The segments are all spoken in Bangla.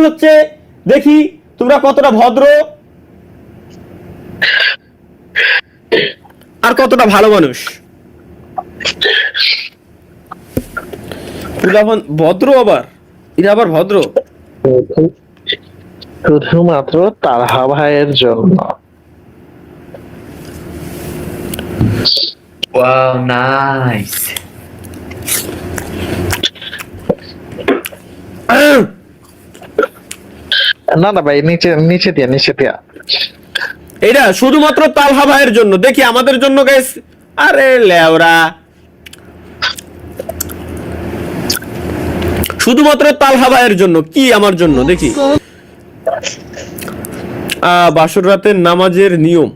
হচ্ছে দেখি তোমরা কতটা ভদ্র আর কতটা ভালো মানুষ। ভদ্র আবার এরা আবার ভদ্র শুধুমাত্র তালহা ভাইয়ের জন্য। Wow, nice. না না ভাই, নিচে নিচে দিয়া এটা শুধুমাত্র তালহা ভাইয়ের জন্য। দেখি আমাদের জন্য গাইস। আরে লেওরা, শুধুমাত্র তালহা ভাইয়ের জন্য। কি আমার জন্য? দেখি বাসর রাতের নামাজের নিয়ম।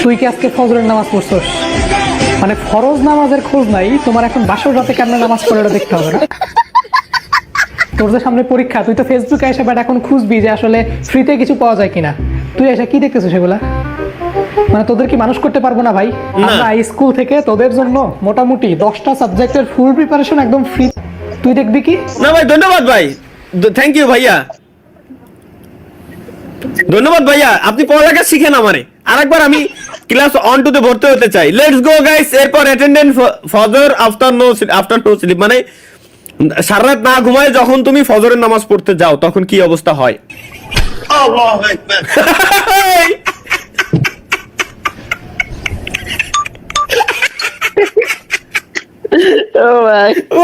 তুই কি আজকে ফজরের নামাজ পড়ছস? মানে ফরজ নামাজের খোঁজ নাই তোমার, এখন বাসর রাতে কেমনে নামাজ পড়ে ওটা দেখতে হবে না? তোর যে সামনে পরীক্ষা, তুই তো ফেসবুকে এসে বাট এখন খুঁজবি যে আসলে ফ্রিতে কিছু পাওয়া যায় কিনা। তুই এসে কি দেখতেছিস সেগুলা? মানে তোদের কি মানুষ করতে পারবো না ভাই? আমরা স্কুল থেকে তোদের জন্য মোটামুটি 10টা সাবজেক্টের ফুল প্রিপারেশন একদম ফ্রি। তুই দেখবি কি না ভাই? ধন্যবাদ ভাই, থ্যাংক ইউ ভাইয়া, ধন্যবাদ ভাইয়া। আপনি পড়ালেখা শিখেন আমারে। আরেকবার আমি ক্লাস 1 2 তে ভর্তি হতে চাই। Let's go guys. এরপর অ্যাটেন্ডেন্স ফজর আফটার নো স্লিপ, মানে সারা রাত না ঘুমায় যখন তুমি ফজরের নামাজ পড়তে যাও তখন কি অবস্থা হয়? আল্লাহু আকবার।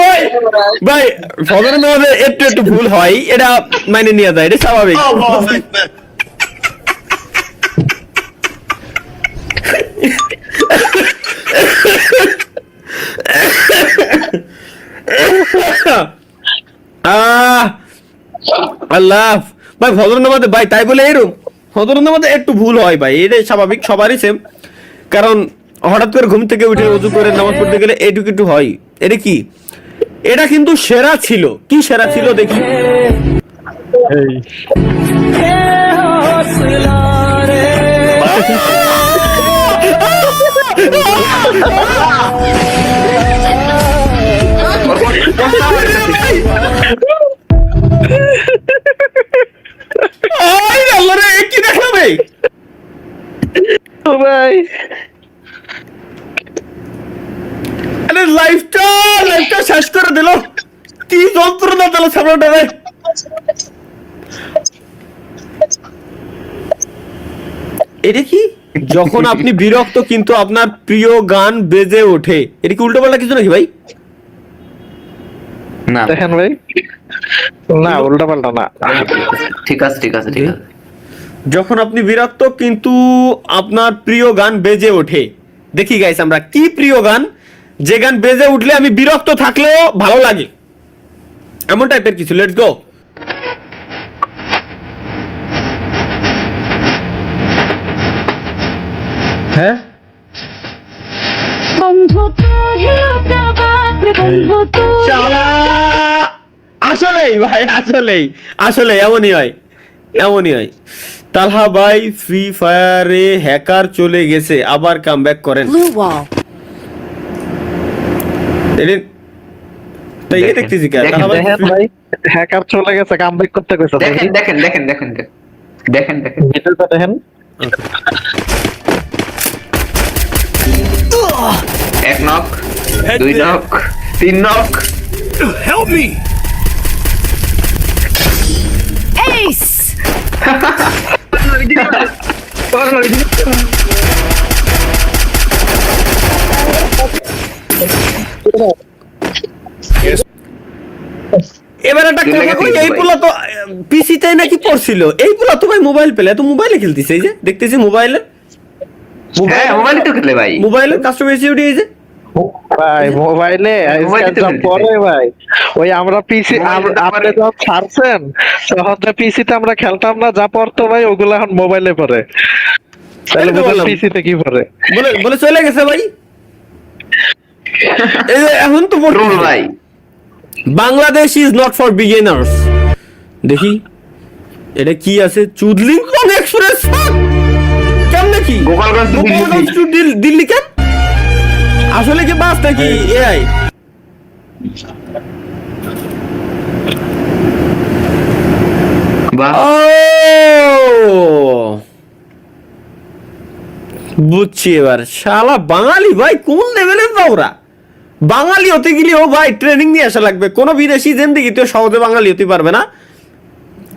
ওই ভাই, ফজরের নামাজে একটু একটু ভুল হয়, এটা মানে নিয়ে যায়, এটা স্বাভাবিক। আল্লাহ ভাই, ফজর নামাজে ভাই তাই বলে এরকম ফজর নামাজে একটু ভুল হয় ভাই, এটা স্বাভাবিক, সবারই সেম। কারণ হঠাৎ করে ঘুম থেকে উঠে ওযু করে নামাজ পড়তে গেলে এইটুকু একটু হয়। এটা কি? এটা কিন্তু সেরা ছিল। কি সেরা ছিল দেখি? আল্লাহ রে, কি দেখলাম ভাই? ভাই লাইফটা শেষ করে দিল। কি যন্ত্রণা দিল সামনেটা রে। এটা কি? যখন আপনি বিরক্ত কিন্তু আপনার প্রিয় গান বেজে ওঠে। এটা কি উল্টো পাল্টা কিছু নাকি ভাই? না দেখেন ভাই, না উল্টা পাল্টা না। ঠিক আছে। যখন আপনি বিরক্ত কিন্তু আপনার প্রিয় গান বেজে ওঠে। দেখি গাইস, আমরা কি প্রিয় গান, যে গান বেজে উঠলে আমি বিরক্ত থাকলেও ভালো লাগে, এমন টাইপের কিছু। Let's go. হ্যাঁ, আসলেই ভাই, আসলে এমনই হয়। তালহা ভাই ফ্রি ফায়ারে হ্যাকার চলে গেছে, আবার কামব্যাক করেন। তাই এই দেখতেছি কি তালহা ভাই দেখেন ভাই, হ্যাকার চলে গেছে, কামব্যাক করতে কইছে। দেখেন ভিডিওটা দেখেন। এক নক, দুই নক, তিন নক। Help me. Ace! এবার একটা কথা কই, এই পোলা তো পিসিতে নাকি পড়ছিল। এই পোলা তো ভাই মোবাইল পেলে, তো মোবাইলে খেলতেছে। এই যে দেখতেছি মোবাইলে, হ্যাঁ মোবাইলে তো খেলে ভাই, মোবাইলের কাস্টমার সিকিউরিটি। এই যে ভাই মোবাইলে আজকাল পরে ভাই, ওই আমরা পিসি আপনি যখন ছাড়ছেন তখন তো পিসিতে আমরা খেলতাম না, যা পড়তো ভাই ওগুলো এখন মোবাইলে পড়ে। তাহলে পিসিতে কি পড়ে? বলে চলে গেছে ভাই। এই যে এখন তো পড়তো ভাই, Bangladesh is not for beginners. দেখি এটা কি আছে? চুদলিংপং এক্সপ্রেস কেমনে? কি গোপালগঞ্জ টু দিল্লি কেন? আসলে কি বাস নাকি এআই? বাহ, ও বুঝছি এবার, শালা বাঙালি ভাই কোন লেভেলের ওরা। বাঙালি হতে গেলেও ভাই ট্রেনিং নিয়ে আসা লাগবে। কোন বিদেশি জিন্দেগি তো সহজে বাঙালি হতে পারবে না।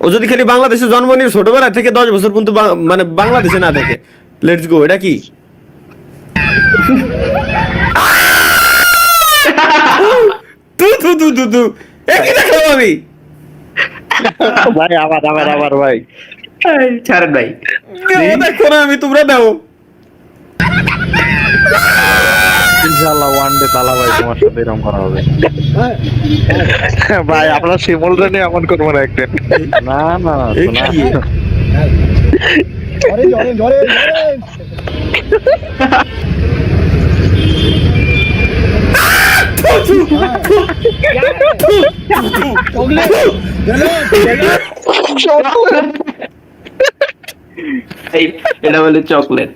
ও যদি খালি বাংলাদেশে জন্ম নিয়ে ছোটবেলা থেকে 10 বছর পর্যন্ত মানে বাংলাদেশে না থাকে। লেটস গো, এটা কি? তু তু তু তু তু কি দেখলাম আমি? ভাই আবার ভাই ছাড়েন ভাই। দেখো না আমি, তোমরা দাও। ইনশাআল্লাহ ওয়ান ডে তালা ভাই তোমার সাথে এরকম করা হবে। ভাই আমরা শিমুলটা নিয়ে এমন করবো না একদিন। না না না এ শোনা। কি? এটা বলে চকলেট।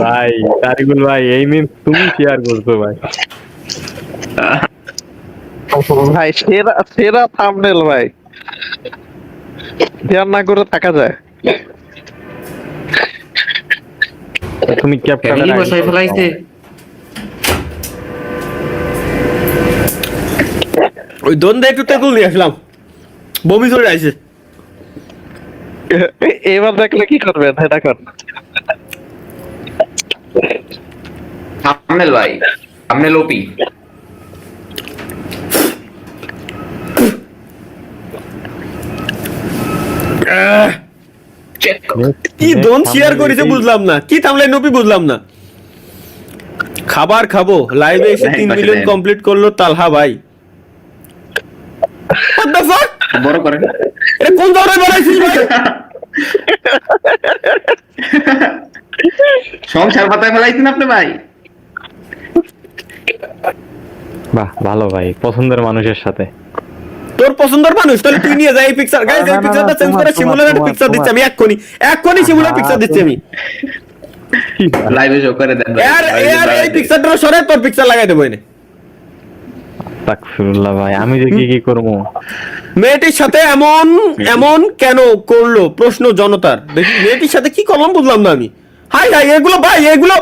ভাই তারিকুল ভাই এই মিম তুমি শেয়ার করছো ভাই। ভাই সেরা থাম্বনেল ভাই, ধ্যান না করে থাকা যায়। তুমি ক্যাপচার ফ্যামিলি বসাই ফেলাইছে। ওই দন্দে একটু তেঁতুল নিয়ে আসলাম, বমি চলে আসছে। এবার দেখলে কি করবেন এটা কর। থাম্বনেল ভাই, থাম্বনেল ওপি। চেক। কি দন শেয়ার করেছে বুঝলাম না, কি থামলে নবি বুঝলাম না। খাবার খাবো লাইভে এসে 3 মিলিয়ন কমপ্লিট করলো তালহা ভাই। What the fuck? বড় করেন। এটা কোন ধরনের বানাইছিস ভাই? সংসার পাতায় ফেলাইছেন আপনি ভাই। বাহ ভালো ভাই, পছন্দের মানুষের সাথে। তোর পছন্দের মানুষ, তাহলে তুই নিয়ে যা এই পিকচার। গাইস এই পিকচারটা চেঞ্জ করে সিমুলারের পিকচার দিচ্ছি আমি এক্ষুনি সিমুলার পিকচার দিচ্ছি আমি। লাইভে শো করে দেন ভাই। এর এই পিকচারটা সরে তোর পিকচার লাগাই দেবো এনে। তাকফিরুল্লাহ ভাই, আমি যে কি করবো। মেয়েটির সাথে এমন কেন করলো প্রশ্ন জনতার। দেখি মেয়েটির সাথে কি করলাম বুঝলাম না আমি। হাই হাই, এগুলো ভাই এগুলো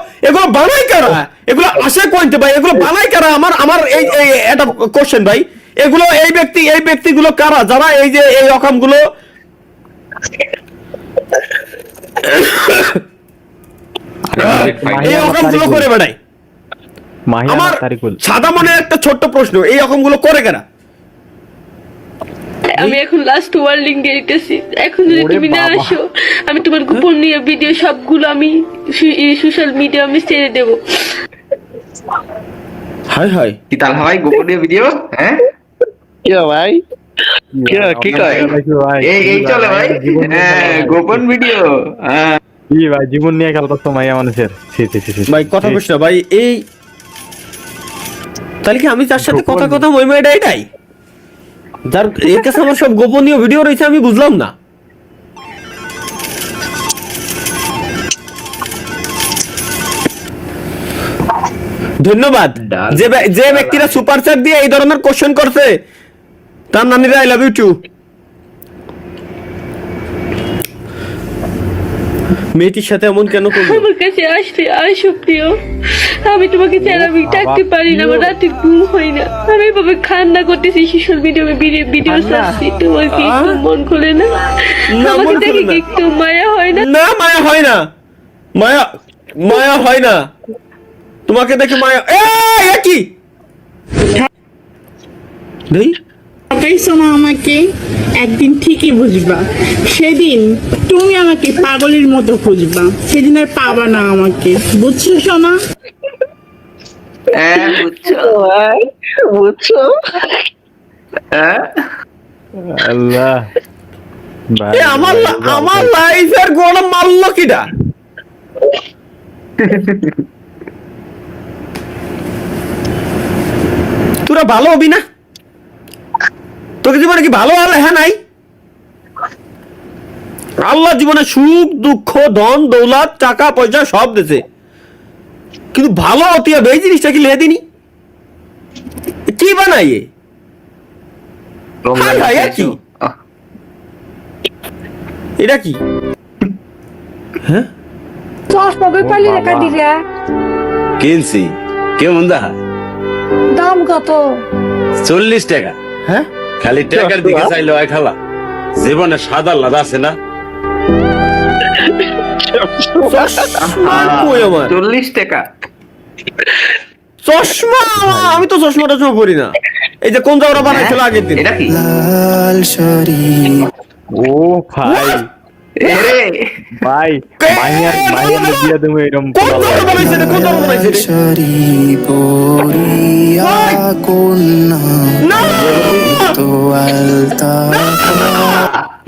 বানাই কারা? এগুলো আসে কইতে ভাই, এগুলো বানাই কারা? আমার এই এটা কোশ্চেন ভাই। এগুলো এই ব্যক্তিগুলো কারা যারা এই যে এই রকমগুলো এই রকমগুলো করে বেড়ায়? মাহিয়া আমার তারিকুল সাদা মনের একটা ছোট্ট প্রশ্ন, এই রকমগুলো করে কারা? আমি এখন লাস্ট ওয়ার্নিং দিয়ে দিতেছি, এখন যদি তুমি না আসো আমি তোমার গোপনীয় ভিডিও সবগুলো আমি সোশ্যাল মিডিয়া আমি ছেড়ে দেবো। হাই হাই, কি তালহা ভাই গোপনীয় ভিডিও? হ্যাঁ কি ভাই কি কয়? এই চলে ভাই। হ্যাঁ গোপন ভিডিও। হ্যাঁ কি ভাই জীবন নিয়ে খেলতো মাইয়া মানুষের। ভাই কথা বলছ না ভাই। এই তাহলে কি আমি তার সাথে কথা মই এটাই যার এর কাছে আমার সব গোপনীয় ভিডিও রয়েছে, আমি বুঝলাম না। ধন্যবাদ যে ব্যক্তিরা সুপার চ্যাট দিয়ে এই ধরনের কোশ্চেন করছে, তার নানিরা আই লাভ ইউ টু। মেয়েটির সাথে এমন কেন করলো? আমার কাছে আসলে আসো প্রিয়, আমি তোমাকে ছাড়া আমি থাকতে পারি না, আমার রাতে ঘুম হয় না। আমি এভাবে খান্না করতেছি, সোশ্যাল মিডিয়া ভিডিও ছাড়ছি, তোমার কি একটু মন খোলে না? না, আমাকে মন দেখে খোলে না। কি একটু মায়া হয় না? না মায়া হয় না, মায়া হয় না। তোমাকে দেখে মায়া কি দেই? পেয়েছো না আমাকে, একদিন ঠিকই বুঝবা। সেদিন তুমি আমাকে পাগলের মতো খুঁজবা, সেদিন আর পাবা না আমাকে, বুঝছো সোনা? হ্যাঁ বুঝছো? হ্যাঁ আল্লাহ ভাই, আমার লাইফের গোড়া মারলো কিটা? তোরা ভালো হবি না? তোকে জীবনে কি ভালো হ্যাঁ নাই? আল্লাহ জীবনে সুখ দুঃখ ধন দৌলত টাকা পয়সা সব দিছে, কিন্তু ভালো হতে হবে এই জিনিসটা কি লে দিনি কি বানাইয়ে রমজান হাই, হাই, কি? এটা কি হ্যাঁ চশমা কই পালি রেখা দিলা কিনছি কেমন দা দাম কত 40 টাকা হ্যাঁ খালি টাকার দিকে চাইলে হয় খালা জীবনে সাদা লাদা আছে না চশমা কই আমার 40 টাকা চশমা আমি তো চশমা টশমা পরি না এই যে কোন জায়গাটা বানাইছিল আগের দিন এটা কি ও ভাই এরে ভাই মাইয়ার দিয়ে তুমি এরকম কোন জায়গাটা বানাইছে রে? কোন জায়গাটা বানাইছে রে? না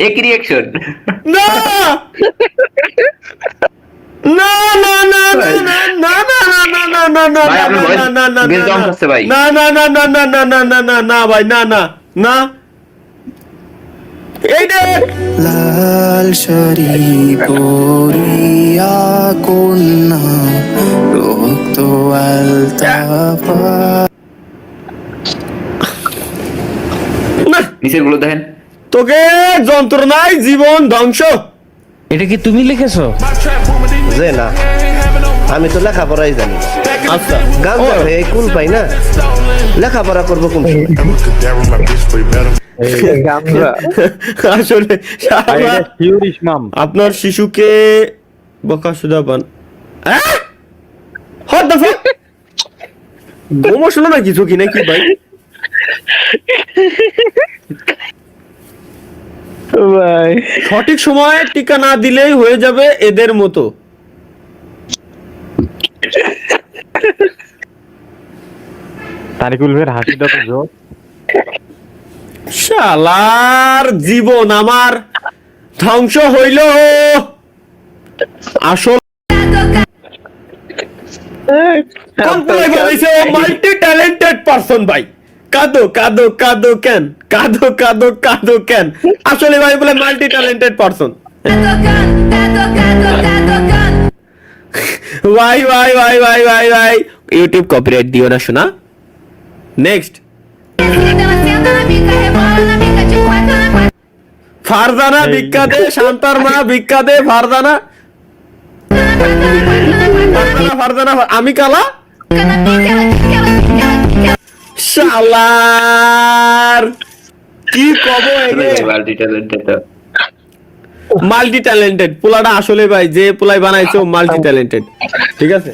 এক রিঅ্যাকশন না না না না না না না না না না না ভাই, আপনার voice বেশ down হচ্ছে ভাই। না না না না না না না না না না ভাই না না না এই দেখ লাল শাড়ি পরিয়া কন্যা রক্ত আলতা না নিচের গুলো দেখেন তোকে যন্ত্রণায় জীবন ধ্বংস এটা কি তুমি লিখেছো যে না আমি তো লেখাপড়াই জানি না। আচ্ছা গামছা হয়ে কুল পাই না লেখাপড়া করবো কোন সময়? গামছা আসলে শালা, হিউরিশ মাম আপনার শিশুকে বকাসুদা বান হোয়াট দ্য ফাক গোমশলো না কিছু কি নাকি ভাই ভাই সঠিক সময়ে টিকা না দিলেই হয়ে যাবে এদের মতো তারিকুল ভাইয়ের হাসিটা তো জোর শালার জীবন আমার ধ্বংস হইল আসল কোন প্লে বলেছে মাল্টি ট্যালেন্টেড পারসন ভাই কাদো কাদো কাদো কেন কাদো কাদো কাদো কেন আসলে ভাই বলে মাল্টি ট্যালেন্টেড পারসন ভাই ভাই ভাই ভাই ভাই ভাই ইউটিউব কপিরাইট দিও না শোনা নেক্সট ফারজানা ভিক্ষা দে শান্তার মা ভিক্ষা দে ফারজানা ফারজানা আমি কালা শালার কি কব মাল্টি ট্যালেন্টেড পোলাটা আসলে ভাই যে পোলাই বানাইছে ও মাল্টি ট্যালেন্টেড ঠিক আছে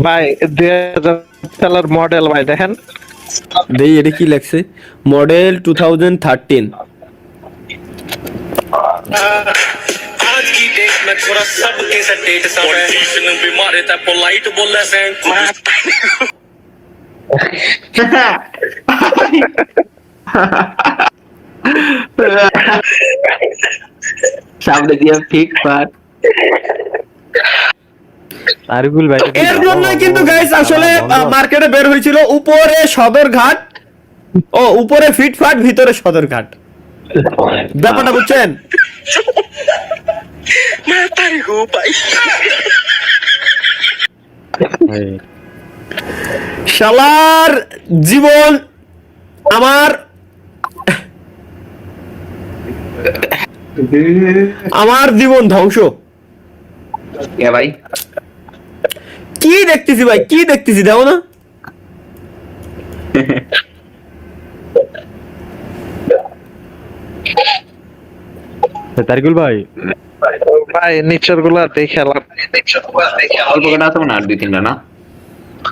ভাই 2000 সালের মডেল ভাই দেখেন দেই এটা কি লেখছে মডেল 2013 आज की डेट में थोड़ा सबके से डेट सा पॉलिटिशियन भी मारे था पोलाइट बोल रहे हैं সামনে দিয়ে ঠিক পার তারিকুল ভাই এর জন্য কিন্তু গাইস আসলে মার্কেটে বের হয়েছিল উপরে সদরঘাট ও উপরে ফিটফাট ভিতরে সদরঘাট ব্যাপারটা বুঝছেন मैं तारी हूँ भाई শালার জীবন আমার আমার জীবন ধ্বংস এ ভাই কি দেখতেছি ভাই কি দেখতেছি দেখো না তারিকুল ভাই ভাই নিচের গুলা দেখে লাভ অল্প কটা আছে না আর 2-3টা না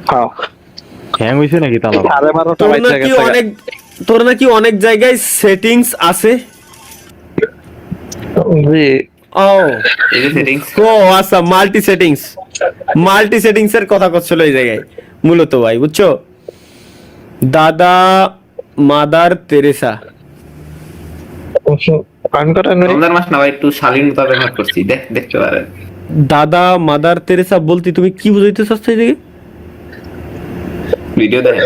হ্যাঁ হ্যাং হইছে নাকি তালা 12:30 তোর বাজে নাকি গেছে অনেক তোর নাকি অনেক জায়গায় সেটিংস আছে জি ও এই যে সেটিংস ও আচ্ছা মাল্টি সেটিংস এর কথা করছিল এই জায়গায় মূলত ভাই বুঝছো দাদা মাদার তেরেসা অন করেন ভাই। রমজান মাস না ভাই একটু শালীনতা ব্যবহার করছি দেখতে পারেন দাদা মাদার তেরেসা বলতে তুমি কি বুঝাইতে চাচ্ছ এই দিকে ভিডিও দেখেন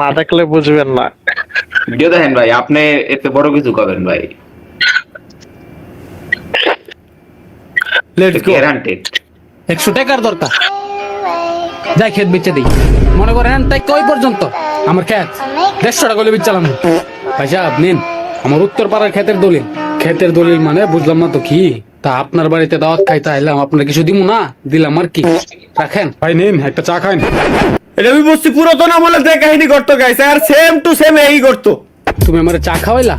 না দেখলে বুঝবেন না ভিডিও দেখেন ভাই আপনি এতে বড় কিছু করবেন ভাই লেটস গো গ্যারান্টেড 100 টাকার দরকার যাই ক্ষেত বেচে দিই মনে করেন তাই কই পর্যন্ত আমার ক্ষেত 150 টাকা করে বেচলাম ভাই সাহেব নিন আমার উত্তর পাড়ার ক্ষেতের দলিল মানে বুঝলাম না তো কি তা আপনার বাড়িতে দাওয়াত খাইতে আইলাম আপনার কিছু দিব না দিলাম আর কি রাখেন ভাই নিন একটা চা খান এটা আমি বুঝছি পুরাতন আমলে যে কাহিনী করতো গাইছে আর সেম টু সেম এই করতো। তুমি আমার চা খাওয়াইলা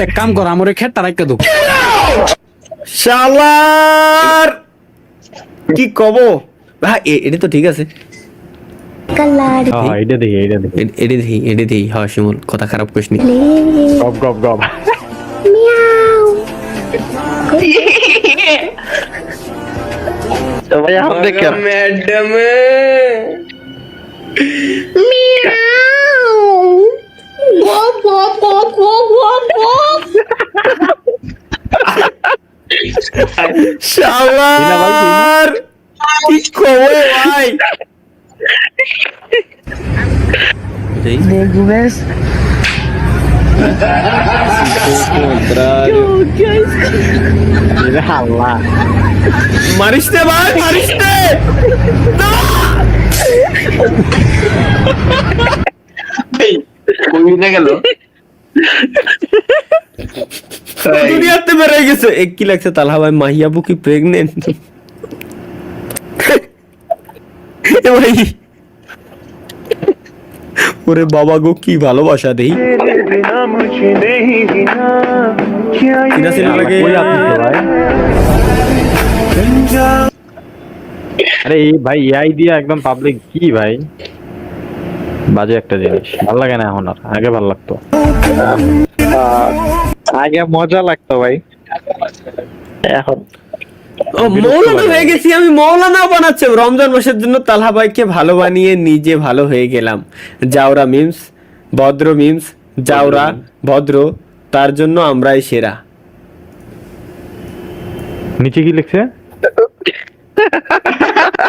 এক কাম কর আমার ক্ষেতটা রাখতে দাও শালার কি কব ভাই এটা তো ঠিক আছে এটা দেখি এডি দেই হ্যাঁ শিমুল কথা খারাপ করিস নি গপ গপ গপ তো ভাই আপনি কেন ম্যাডাম শালার কি কব ভাই মারিস নে ভাই মারিস নে কমিয়ে গেল দুনিয়াতে বেড়ে গেছে এক কি লাগছে তালহা ভাই মাহিয়াবু কি প্রেগনেন্ট ভাই ওরে বাবা গো কি ভালোবাসা দেই কিনা সিনা লাগে কই আপনি তো ভাই আরে এই ভাই এআই দিয়া একদম পাবলিক কি ভাই বাজে একটা জিনিস ভালো লাগে না এখন আর আগে ভালো লাগতো আগে মজা লাগতো ভাই এখন ও মৌলানা হয়ে গেছি আমি মৌলানা বানাচ্ছে রমজান মাসের জন্য তালহা ভাইকে ভালো বানিয়ে নিজে ভালো হয়ে গেলাম জাউরা মিমস ভদ্র মিমস জাউরা ভদ্র তার জন্য আমরাই সেরা নিচে কি লিখছে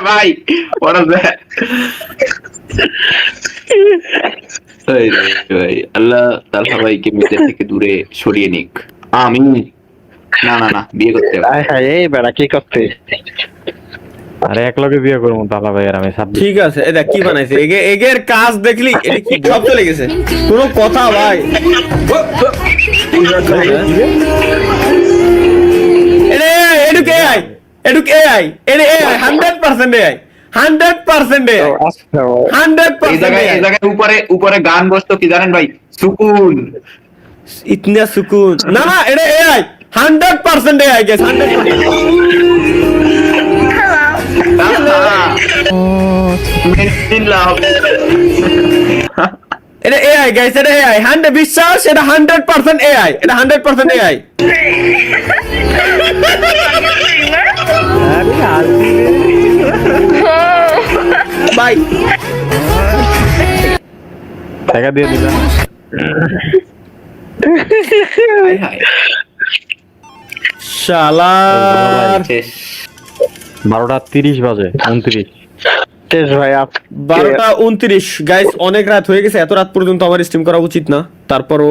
ভাই ওরা ভাই আল্লাহ তালহা ভাইকে মিডিয়া থেকে দূরে সরিয়ে নিক আমি না না না বিয়ে করতে হবে আয় হায় এই বেড়া কি করতে আরে এক লগে বিয়ে করবো তালা ভাই আর আমি সব ঠিক আছে এটা কি বানাইছে এগের কাজ দেখলি এটা কি সব চলে গেছে কোনো কথা ভাই এডুকে আই 100% এআই 100% এআই 100% এই জায়গায় উপরে গান বসতো কি জানেন ভাই সুকুন इतना सुकून ना ना এটা এআই 100% এআই গাইস 100% এটা এআই গাইস এটা এআই 100 বিশ্বাস এটা 100% এআই এটা 100% এআই বাই টাকা দিয়ে দিলাম শালার 12:30 বাজে 29 তেজ ভাই 12টা 29 গাইস অনেক রাত হয়ে গেছে এত রাত পর্যন্ত আমার স্ট্রিম করা উচিত না তারপরও